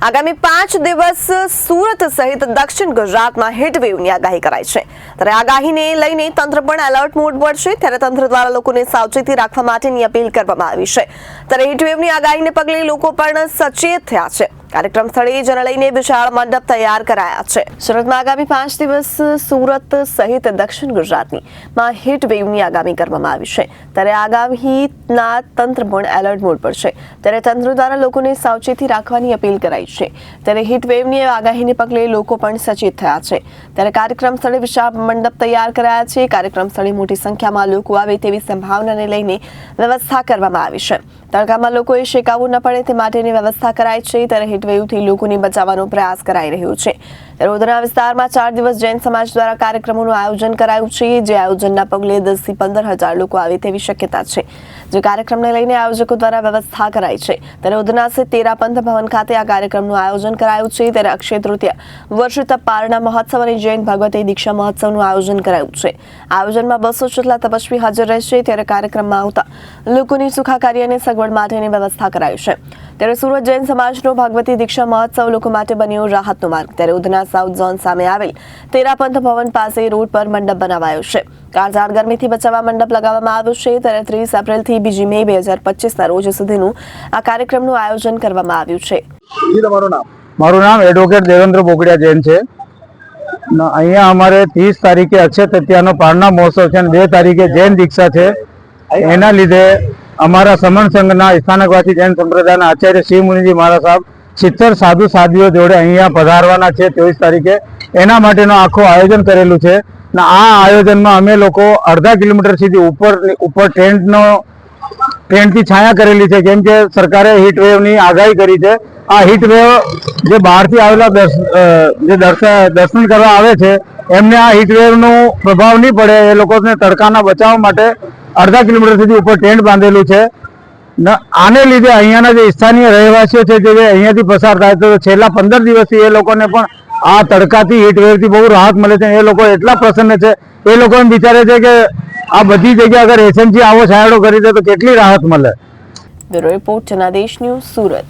આગામી 5 દિવસ સુરત સહિત દક્ષિણ ગુજરાતમાં હીટવેવની આગાહી કરાઈ છે। ત્યારે આગાહીને લઈને તંત્ર પણ એલર્ટ મોડ પર છે। ત્યારે તંત્ર દ્વારા લોકોને સાવચેતી રાખવા માટેની અપીલ કરવામાં આવી છે। ત્યારે હીટવેવની આગાહીને પગલે લોકો પણ સચેત થયા છે। કાર્યક્રમ સ્થળે જેને લઈને વિશાળ મંડપ તૈયાર કરાયા છે। સુરતમાં આગામી 5 દિવસ સુરત સહિત દક્ષિણ ગુજરાતમાં હીટવેવની આગાહી કરવામાં આવી છે। ત્યારે આગાહીના તંત્ર પણ એલર્ટ મોડ પર છે। ત્યારે તંત્ર દ્વારા લોકોને સાવચેતી રાખવાની અપીલ કરાઈ છે। ત્યારે હીટવેવની આગાહીને પગલે લોકો પણ સચેત થયા છે। ત્યારે કાર્યક્રમ સ્થળે વિશાળ મંડપ તૈયાર કરાયા છે। કાર્યક્રમ સ્થળે મોટી સંખ્યામાં લોકો આવે તેવી સંભાવનાને લઈને વ્યવસ્થા કરવામાં આવી છે। તડકામાં લોકોએ શેકાવું ન પડે તે માટેની વ્યવસ્થા કરાઈ છે। ત્યારે હીટવેવથી લોકોને બચાવવાનો પ્રયાસ કરાઈ રહ્યો છે। ત્યારે ઉધના વિસ્તારમાં 4 દિવસ જૈન સમાજ દ્વારા કાર્યક્રમોનું આયોજન કરાયું છે। જે આયોજનના પગલે 10 થી 15,000 લોકો આવે તેવી શક્યતા છે। જે કાર્યક્રમને લઈને આયોજકો દ્વારા વ્યવસ્થા કરાઈ છે। ત્યારે ઉધના સ્થિત તેરા પંથ ભવન ખાતે આ કાર્યક્રમનું આયોજન કરાયું છે। ત્યારે અક્ષય તૃતીયા વર્ષ પારણા મહોત્સવ અને જૈન ભગવતી દીક્ષા મહોત્સવનું આયોજન કરાયું છે। આયોજનમાં 200 જેટલા તપસ્વી હાજર રહેશે। ત્યારે કાર્યક્રમમાં આવતા લોકોની સુખાકારી અને સગવડ માટેની વ્યવસ્થા કરાઈ છે। ત્યારે સુરત જૈન સમાજનો ભગવતી દીક્ષા મહોત્સવ લોકો માટે બન્યો રાહતનો માર્ગ। ત્યારે ઉધના સાઉથ ઝોન સામે આવેલ તેરા પંથ ભવન પાસે રોડ પર મંડપ બનાવાયો છે। કાળઝાળ ગરમીથી બચાવવા મંડપ લગાવવામાં આવ્યો છે। ત્યારે 30 એપ્રિલથી 2 મે 2025ના રોજ સુધીનું આ કાર્યક્રમનું આયોજન કરવામાં આવ્યું છે। મારું નામ એડવોકેટ દેવેન્દ્ર બોકડિયા જૈન છે। અહીંયા અમારે 30 તારીખે અક્ષય તૃતીયાનો પારણા મહોત્સવ છે અને 2 તારીખે જૈન દીક્ષા છે। એના લીધે અમારા સમન સંઘના સ્થાનકવાસી જૈન સંપ્રદાયના આચાર્ય શ્રી મુનિજી મહારાજ સાહેબ 70 સાધુ સાધ્વીઓ જોડે અહીંયા પધારવાના છે 23 તારીખે। એના માટેનું આખું આયોજન કરેલું છે। આ આયોજનમાં અમે લોકો અડધા કિલોમીટર સુધી ઉપર ટેન્ટથી છાયા કરેલી છે, કેમ કે સરકારે હીટવેવની આગાહી કરી છે। આ હીટવેવ જે બહારથી આવેલા જે દર્શન કરવા આવે છે એમને આ હીટવેવનો પ્રભાવ નહીં પડે એ લોકોને તડકાના બચાવ માટે અડધા કિલોમીટર સુધી ઉપર ટેન્ટ બાંધેલું છે। આને લીધે અહીંયાના જે સ્થાનીય રહેવાસીઓ છે જે અહીંયાથી પસાર થાય તો છેલ્લા 15 દિવસથી એ લોકોને પણ આ તડકાથી હીટવેવથી બહુ રાહત મળે છે। એ લોકો એટલા પ્રસન્ન છે, એ લોકો એમ વિચારે છે કે આ બધી જગ્યા અગર એસએમસી આવો છાંયડો કરી દે તો કેટલી રાહત મળે। Bureau report Janadesh news Surat.